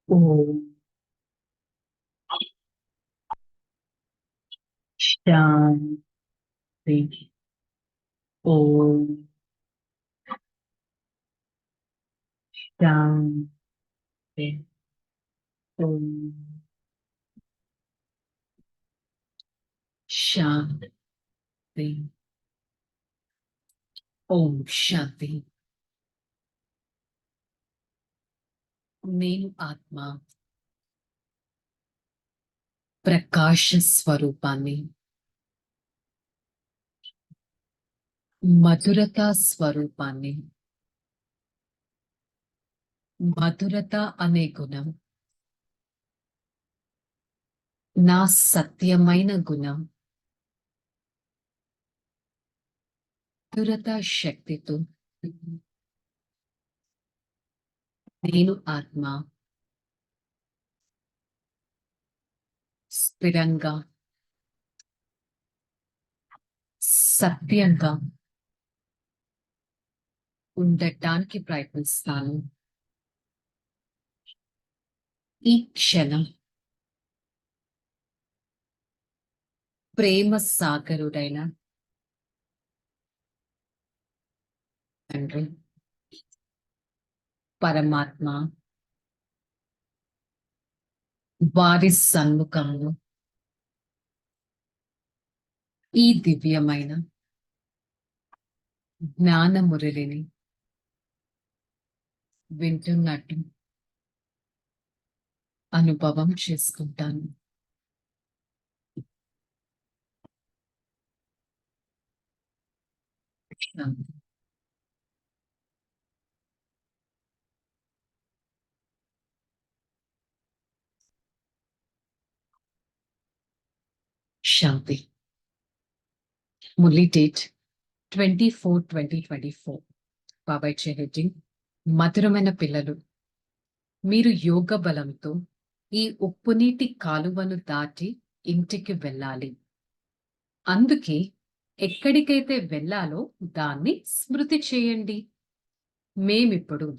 ఓం శాంతి. ఓం శాంతి. ఓం శాంతి. ఓం శాంతి. నేను ఆత్మ ప్రకాశ స్వరూపాన్ని, మధురత స్వరూపాన్ని. మధురత అనే గుణం నా సత్యమైన గుణం. మధురత శక్తితో నేను ఆత్మ స్థిరంగా, సత్యంగా ఉండటానికి ప్రయత్నిస్తాను. ఈ క్షణం ప్రేమ సాగరుడైన తండ్రి పరమాత్మ వారి సన్ముఖంలో ఈ దివ్యమైన జ్ఞాన మురళిని వింటున్నట్టు అనుభవం చేసుకుంటాను. శాంతి. మురళి డేట్ 24/2024. బాబాయ్ హెడ్డింగ్: మధురమైన పిల్లలు, మీరు యోగ బలంతో ఈ ఉప్పునీటి కాలువను దాటి ఇంటికి వెళ్ళాలి. అందుకే ఎక్కడికైతే వెళ్ళాలో దాన్ని స్మృతి చేయండి. మేమిప్పుడు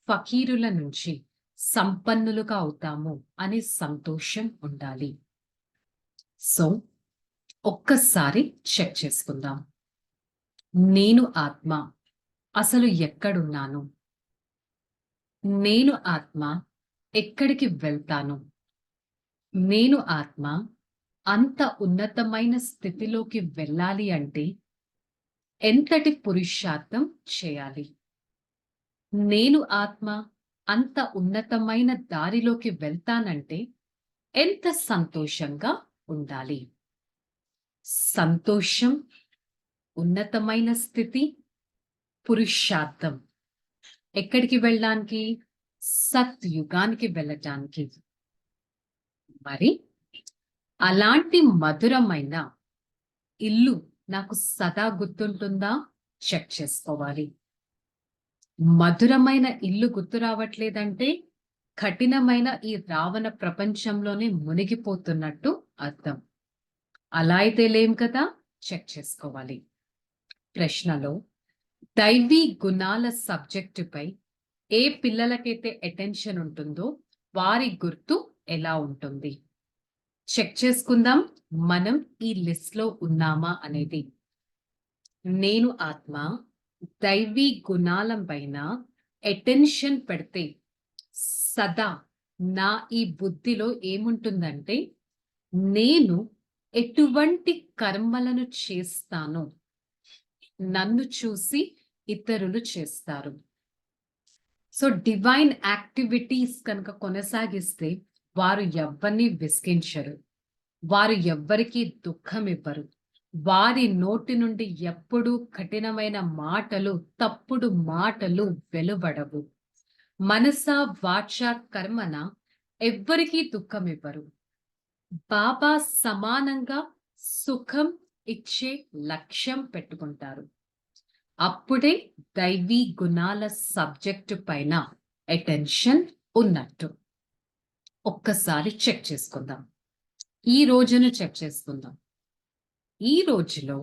ఫకీరుల నుంచి సంపన్నులుగా అవుతాము అనే సంతోషం ఉండాలి. సో ఒక్కసారి చెక్ చేసుకుందాం. నేను ఆత్మ అసలు ఎక్కడున్నాను? నేను ఆత్మ ఎక్కడికి వెళ్తాను? నేను ఆత్మ అంత ఉన్నతమైన స్థితిలోకి వెళ్ళాలి అంటే ఎంతటి పురుషార్థం చేయాలి? నేను ఆత్మ అంత ఉన్నతమైన దారిలోకి వెళ్తానంటే ఎంత సంతోషంగా ఉండాలి? సంతోషం, ఉన్నతమైన స్థితి, పురుషార్థం ఎక్కడికి వెళ్ళడానికి? సత్యుగానికి వెళ్ళటానికి. మరి అలాంటి మధురమైన ఇల్లు నాకు సదా గుర్తుంటుందా? చెక్ చేసుకోవాలి. మధురమైన ఇల్లు గుర్తు రావట్లేదంటే కఠినమైన ఈ రావణ ప్రపంచంలోనే మునిగిపోతున్నట్టు అర్థం. అలా అయితే లేం కదా, చెక్ చేసుకోవాలి. ప్రశ్నలో దైవీ గుణాల సబ్జెక్టుపై ఏ పిల్లలకైతే అటెన్షన్ ఉంటుందో వారి గుర్తు ఎలా ఉంటుంది? చెక్ చేసుకుందాం మనం ఈ లిస్ట్ లో ఉన్నామా అనేది. నేను ఆత్మ దైవీ గుణాల పైన అటెన్షన్ పెడితే సదా నా ఈ బుద్ధిలో ఏముంటుందంటే నేను ఎటువంటి కర్మలను చేస్తానో నన్ను చూసి ఇతరులు చేస్తారు. సో డివైన్ యాక్టివిటీస్ కనుక కొనసాగిస్తే వారు ఎవ్వరిని విసిగించరు, వారు ఎవ్వరికీ దుఃఖం ఇవ్వరు, వారి నోటి నుండి ఎప్పుడూ కఠినమైన మాటలు, తప్పుడు మాటలు వెలువడవు. మనస వాచ కర్మన ఎవ్వరికీ దుఃఖం ఇవ్వరు. బాబా సమానంగా సుఖం ఇచ్చే లక్ష్యం పెట్టుకుంటారు. అప్పుడే దైవీ గుణాల సబ్జెక్టు పైన అటెన్షన్ ఉన్నట్టు. ఒక్కసారి చెక్ చేసుకుందాం. ఈ రోజును చెక్ చేసుకుందాం. ఈ రోజులో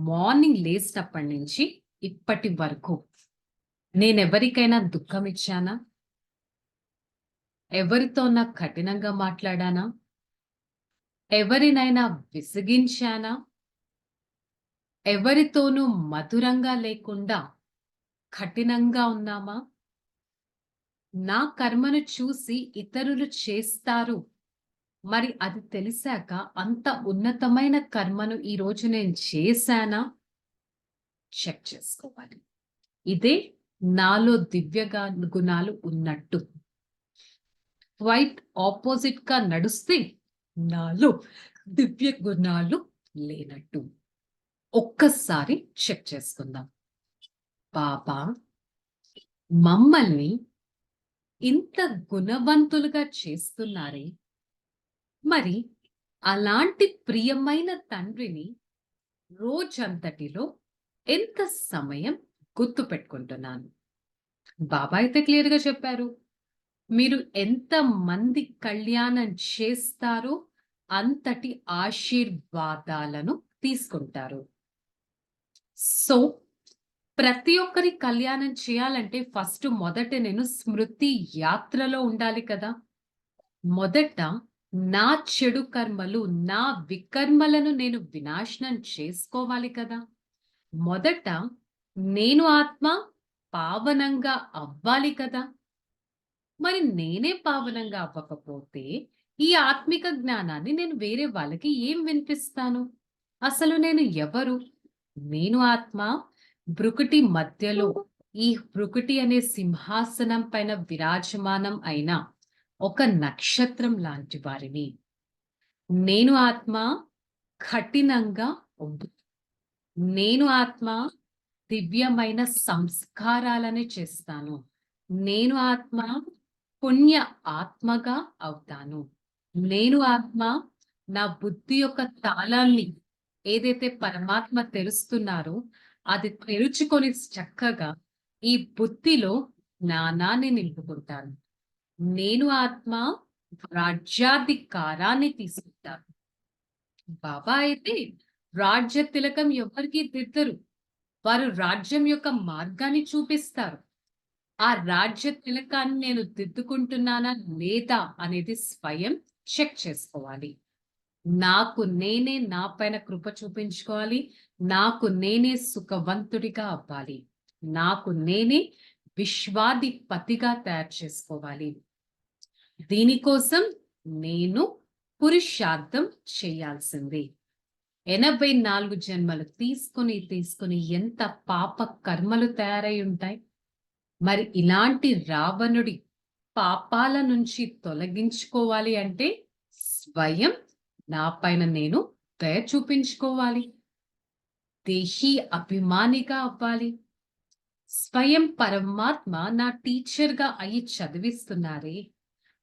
మార్నింగ్ లేచినప్పటి నుంచి ఇప్పటి వరకు నేనెవరికైనా దుఃఖం ఇచ్చానా? ఎవరితోనా కఠినంగా మాట్లాడానా? ఎవరినైనా విసిగించానా? ఎవరితోనూ మధురంగా లేకుండా కఠినంగా ఉన్నామా? నా కర్మను చూసి ఇతరులు చేస్తారు. మరి అది తెలిసాక అంత ఉన్నతమైన కర్మను ఈరోజు నేను చేశానా? చెక్ చేసుకోవాలి. ఇదే నాలో గుణాలు ఉన్నట్టు. క్వైట్ ఆపోజిట్‌గా నడుస్తే నాలో దివ్య గుణాలు లేనట్టు. ఒక్కసారి చెక్ చేసుకుందాం. బాబా మమ్మల్ని ఇంత గుణవంతులుగా చేస్తున్నారే, మరి అలాంటి ప్రియమైన తండ్రిని రోజంతటిలో ఎంత సమయం గుర్తుపెట్టుకుంటున్నాను? బాబా అయితే క్లియర్‌గా చెప్పారు. మీరు ఎంత మంది కళ్యాణం చేస్తారో అంతటి ఆశీర్వాదాలను తీసుకుంటారు. సో, ప్రతి ఒక్కరి కళ్యాణం చేయాలంటే మొదట నేను స్మృతి యాత్రలో ఉండాలి కదా! మొదట నా చెడు కర్మలు, నా వికర్మలను నేను వినాశనం చేసుకోవాలి కదా! మొదట నేను ఆత్మ పావనంగా అవ్వాలి కదా! మరి నేనే పావనంగా అవ్వకపోతే, ఈ ఆత్మిక జ్ఞానాన్ని నేను వేరే వాళ్ళకి ఏం వినిపిస్తాను? అసలు నేను ఎవరు? నేను ఆత్మ భృకుటి మధ్యలో, ఈ భృకుటి అనే సింహాసనం పైన విరాజమానం అయిన ఒక నక్షత్రం లాంటి వారిని. నేను ఆత్మ కఠినంగా ఉండు. నేను ఆత్మ దివ్యమైన సంస్కారాలని చేస్తాను. నేను ఆత్మ పుణ్య ఆత్మగా అవుతాను. నేను ఆత్మ నా బుద్ధి యొక్క తాళాన్ని ఏదైతే పరమాత్మ తెరుస్తున్నారో అది తెరుచుకొని చక్కగా ఈ బుద్ధిలో జ్ఞానాన్ని నింపుకుంటాను. నేను ఆత్మ రాజ్యాధికారాన్ని తీసుకుంటాను. బాబా అయితే రాజ్య తిలకం ఎవరికీ దిద్దరు. వారు రాజ్యం యొక్క మార్గాన్ని చూపిస్తారు. ఆ రాజ్య తిలకాన్ని నేను దిద్దుకుంటున్నానా లేదా అనేది స్వయం చెక్ చేసుకోవాలి. నాకు నేనే నా పైన కృప చూపించుకోవాలి. నాకు నేనే సుఖవంతుడిగా అవ్వాలి. నాకు నేనే విశ్వాధిపతిగా తయారు చేసుకోవాలి. దీనికోసం నేను పురుషార్థం చేయాల్సిందే. 84 జన్మలు తీసుకుని ఎంత పాప కర్మలు తయారై ఉంటాయి. మరి ఇలాంటి రావణుడి పాపాల నుంచి తొలగించుకోవాలి అంటే స్వయం నా పైన నేను దయ చూపించుకోవాలి. దేహీ అభిమానిగా అవ్వాలి. స్వయం పరమాత్మ నా టీచర్‌గా అయ్యి చదివిస్తున్నారే,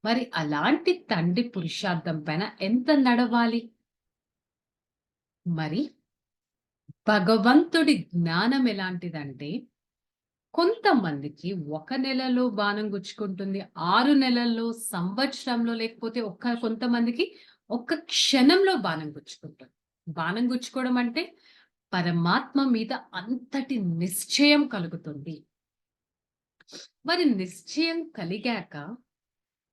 మరి అలాంటి తండ్రి పురుషార్థం పైన ఎంత నడవాలి? మరి భగవంతుడి జ్ఞానం ఎలాంటిదంటే, కొంతమందికి ఒక నెలలో బాణం గుచ్చుకుంటుంది. 6 నెలల్లో, సంవత్సరంలో లేకపోతే కొంతమందికి ఒక్క క్షణంలో బాణం గుచ్చుకుంటుంది. బాణం గుచ్చుకోవడం అంటే పరమాత్మ మీద అంతటి నిశ్చయం కలుగుతుంది. మరి నిశ్చయం కలిగాక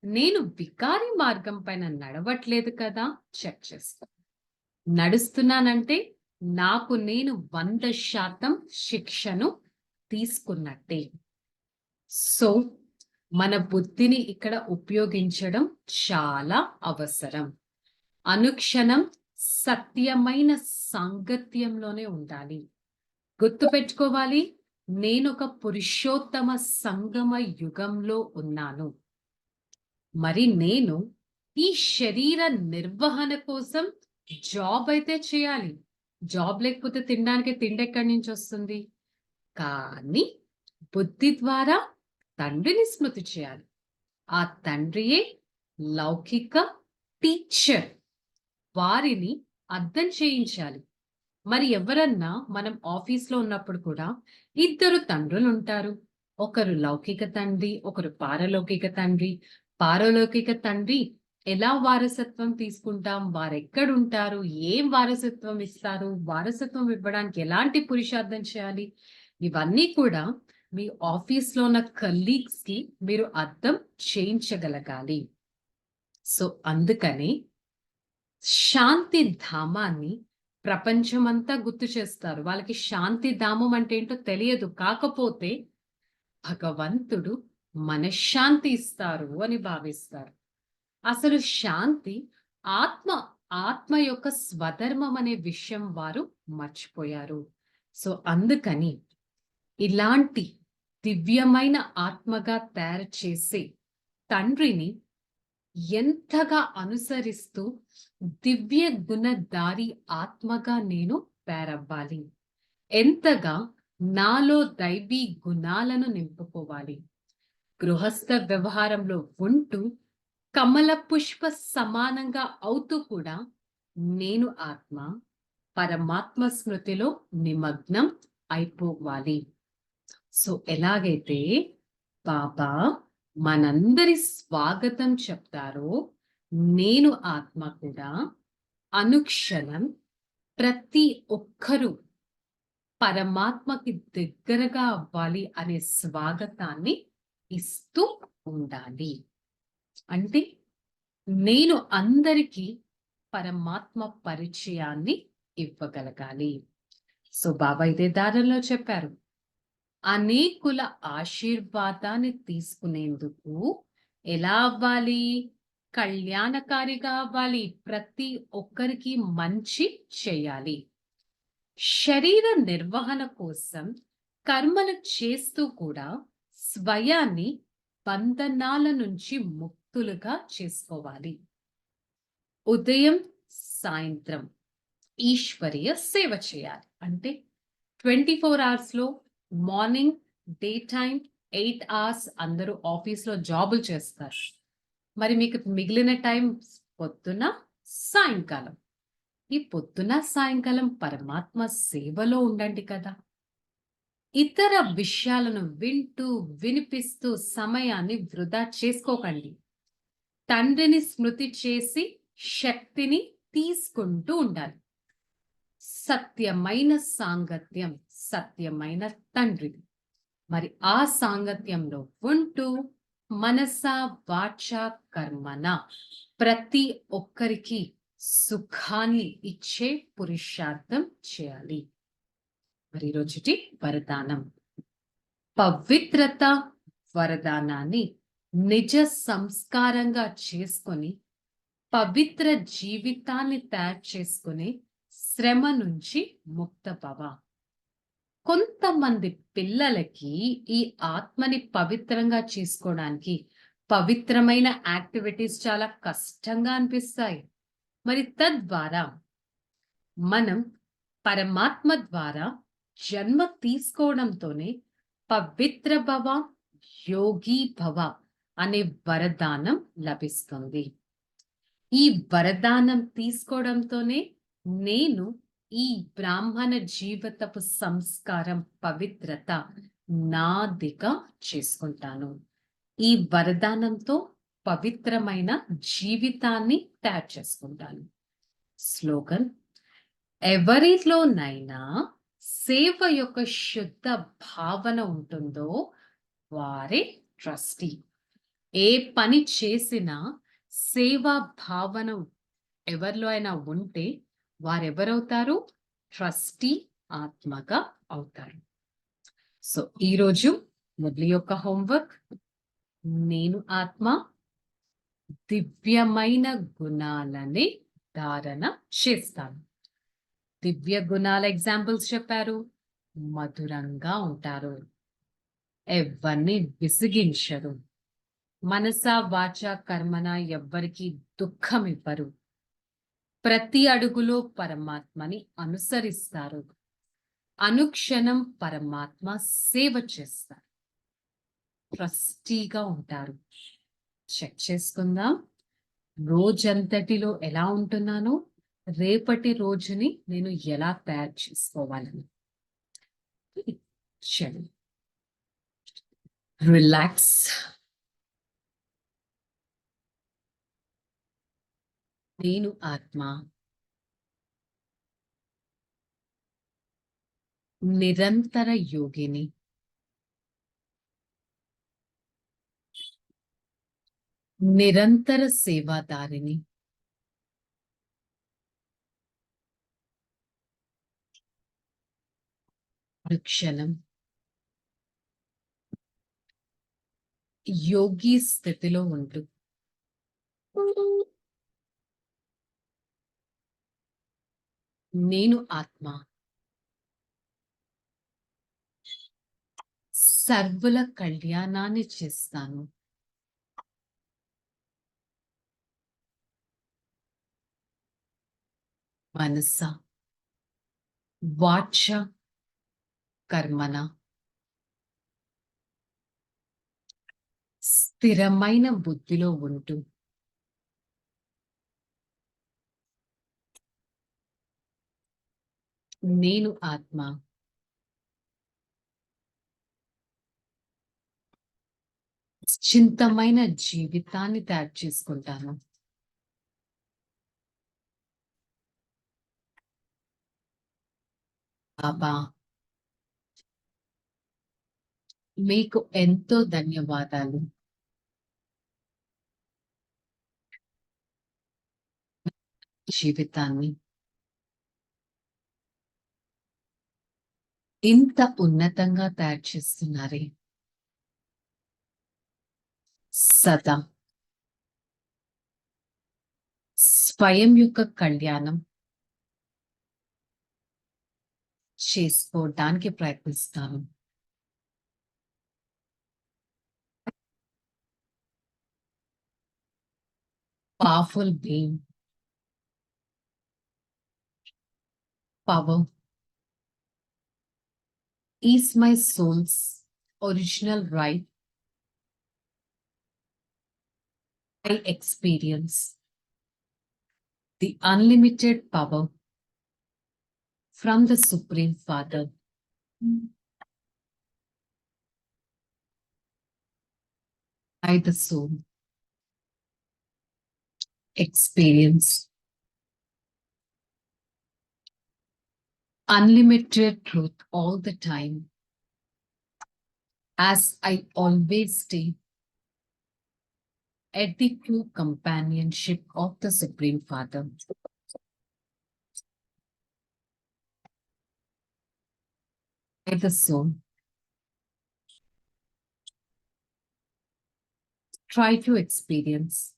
నేను వికారి మార్గం పైన నడవట్లేదు కదా! చెక్ చేసుకో. నడుస్తున్నానంటే నాకు నేను 100% శిక్షను తీసుకున్నట్టే. సో, మన బుద్ధిని ఇక్కడ ఉపయోగించడం చాలా అవసరం. అనుక్షణం సత్యమైన సాంగత్యంలోనే ఉండాలి. గుర్తుపెట్టుకోవాలి, నేనొక పురుషోత్తమ సంగమ యుగంలో ఉన్నాను. మరి నేను ఈ శరీర నిర్వహణ కోసం జాబ్ అయితే చేయాలి. జాబ్ లేకపోతే తినడానికి తిండెక్కడి నుంచి వస్తుంది? కానీ బుద్ధి ద్వారా తండ్రిని స్మృతి చేయాలి. ఆ తండ్రియే లౌకిక టీచర్. వారిని అర్థం చేయించాలి. మరి ఎవరన్నా మనం ఆఫీస్‌లో ఉన్నప్పుడు కూడా ఇద్దరు తండ్రులుంటారు. ఒకరు లౌకిక తండ్రి, ఒకరు పారలౌకిక తండ్రి. పారలౌకిక తండ్రి ఎలా వారసత్వం తీసుకుంటాం? వారెక్కడుంటారు? ఏం వారసత్వం ఇస్తారు? వారసత్వం ఇవ్వడానికి ఎలాంటి పురుషార్థం చేయాలి? ఇవన్నీ కూడా మీ ఆఫీస్లో ఉన్న కలీగ్స్ కి మీరు అర్థం చేయించగలగాలి. సో అందుకని శాంతి ధామాన్ని ప్రపంచమంతా గుర్తు చేస్తారు. వాళ్ళకి శాంతి ధామం అంటే ఏంటో తెలియదు. కాకపోతే భగవంతుడు మనశ్శాంతి ఇస్తారు అని భావిస్తారు. అసలు శాంతి ఆత్మ ఆత్మ యొక్క స్వధర్మం అనే విషయం వారు మర్చిపోయారు. సో అందుకని ఇలాంటి దివ్యమైన ఆత్మగా తయారు చేసే తండ్రిని ఎంతగా అనుసరిస్తూ దివ్య గుణధారి ఆత్మగా నేను తయారవ్వాలి, ఎంతగా నాలో దైవీ గుణాలను నింపుకోవాలి. గృహస్థ వ్యవహారంలో ఉంటూ కమల పుష్ప సమానంగా అవుతూ కూడా నేను ఆత్మ పరమాత్మ స్మృతిలో నిమగ్నం అయిపోవాలి. సో ఎలాగైతే బాబా మనందరి స్వాగతం చెప్తారో, నేను ఆత్మ కూడా అనుక్షణం ప్రతి ఒక్కరూ పరమాత్మకి దగ్గరగా అవ్వాలి అనే స్వాగతాన్ని ఇస్తూ ఉండాలి. అంటే నేను అందరికీ పరమాత్మ పరిచయాన్ని ఇవ్వగలగాలి. సో బాబా ఇదే దారిలో చెప్పారు, అనేకుల ఆశీర్వాదాన్ని తీసుకునేందుకు ఎలా అవ్వాలి? కళ్యాణకారిగా అవ్వాలి. ప్రతి ఒక్కరికి మంచి చేయాలి. శరీర నిర్వహణ కోసం కర్మలు చేస్తూ కూడా స్వయాన్ని బంధనాల నుంచి ముక్తులుగా చేసుకోవాలి. ఉదయం సాయంత్రం ఈశ్వరీయ సేవ చేయాలి. అంటే 24 hours లో మార్నింగ్, డే టైం 8 hours అందరూ ఆఫీస్లో జాబులు చేస్తారు. మరి మీకు మిగిలిన టైం పొద్దున సాయంకాలం. ఈ పొద్దున సాయంకాలం పరమాత్మ సేవలో ఉండండి కదా. ఇతర విషయాలను వింటూ వినిపిస్తూ సమయాన్ని వృధా చేసుకోకండి. తండ్రిని స్మృతి చేసి శక్తిని తీసుకుంటూ ఉండాలి. సత్యమైన సాంగత్యం సత్యమైన తండ్రిది. మరి ఆ సాంగత్యంలో ఉంటూ మనస వాచ కర్మన ప్రతి ఒక్కరికి సుఖాన్ని ఇచ్చే పురుషార్థం చేయాలి. మరి రోజుటి వరదానం, పవిత్రత వరదానాన్ని నిజ సంస్కారంగా చేసుకొని పవిత్ర జీవితాన్ని తయారు చేసుకునే శ్రమ నుంచి ముక్తభవ. కొంతమంది పిల్లలకి ఈ ఆత్మని పవిత్రంగా చేసుకోవడానికి పవిత్రమైన యాక్టివిటీస్ చాలా కష్టంగా అనిపిస్తాయి. మరి తద్వారా మనం పరమాత్మ ద్వారా జన్మ తీసుకోవడంతోనే పవిత్ర భవ, యోగి భవ అనే వరదానం లభిస్తుంది. ఈ వరదానం తీసుకోవడంతోనే నేను ఈ బ్రాహ్మణ జీవితపు సంస్కారం పవిత్రత నాదిగా చేసుకుంటాను. ఈ వరదానంతో పవిత్రమైన జీవితాన్ని తయారు చేసుకుంటాను. స్లోగన్, ఎవరిలోనైనా సేవ యొక్క శుద్ధ భావన ఉంటుందో వారే ట్రస్టీ. ఏ పని చేసినా సేవా భావన ఎవరిలో అయినా ఉంటే వారెవరవుతారు? ట్రస్టీ ఆత్మగా అవుతారు. సో ఈరోజు మురళి యొక్క హోంవర్క్, నేను ఆత్మ దివ్యమైన గుణాలని ధారణ చేస్తాను. దివ్య గుణాల ఎగ్జాంపుల్స్ చెప్పారు. మధురంగా ఉంటారు, ఎవరిని విసిగించరు, మనస వాచ కర్మన ఎవ్వరికి దుఃఖం ఇవ్వరు, ప్రతి అడుగులో పరమాత్మని అనుసరిస్తారు, అనుక్షణం పరమాత్మ సేవ చేస్తారు, ట్రస్టీగా ఉంటారు. చెక్ చేసుకుందాం, రోజంతటిలో ఎలా ఉంటున్నానో రేపటి రోజుని నేను ఎలా తయారు చేసుకోవాలని. రిలాక్స్. నేను ఆత్మ నిరంతర యోగిని. నిరంతర సేవాదారిని, క్షణం యోగి స్థితిలో ఉంటూ నేను ఆత్మ సర్వుల కళ్యాణాన్ని చేస్తాను. మనస వాచ కర్మణ స్థిరమైన బుద్ధిలో ఉంటూ నేను ఆత్మ చింతమైన జీవితాన్ని తయారు చేసుకుంటాను. బాబా, మీకు ఎంతో ధన్యవాదాలు. జీవితాన్ని ఇంత ఉన్నతంగా తయారు చేస్తున్నారే. సదా స్వయం యొక్క కళ్యాణం చేసుకోవడానికి ప్రయత్నిస్తాను. Powerful being, power is my souls original right. I experience the unlimited power from the Supreme Father. I, the soul, experience unlimited truth all the time, as I always stay at the true companionship of the Supreme Father. I, the soul, try to experience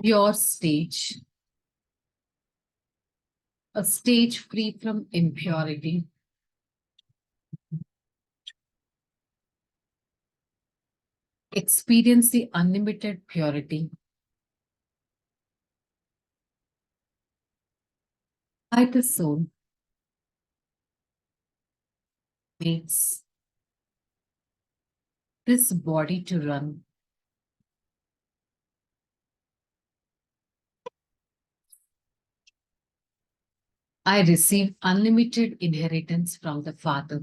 pure stage, a stage free from impurity, experience the unlimited purity. I, the soul, makes this body to run. I receive unlimited inheritance from the Father.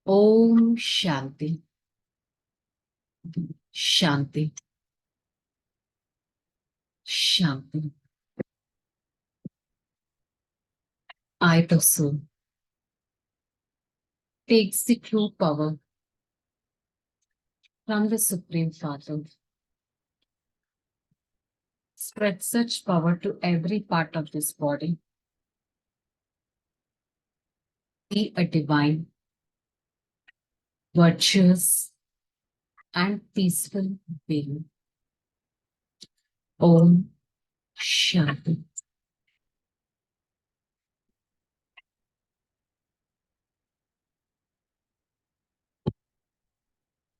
Om Shanti. Shanti. Shanti. I, the soul, takes the true power from the Supreme Father. Spread such power to every part of this body. Be a divine, virtuous, and peaceful being. Om Shanti.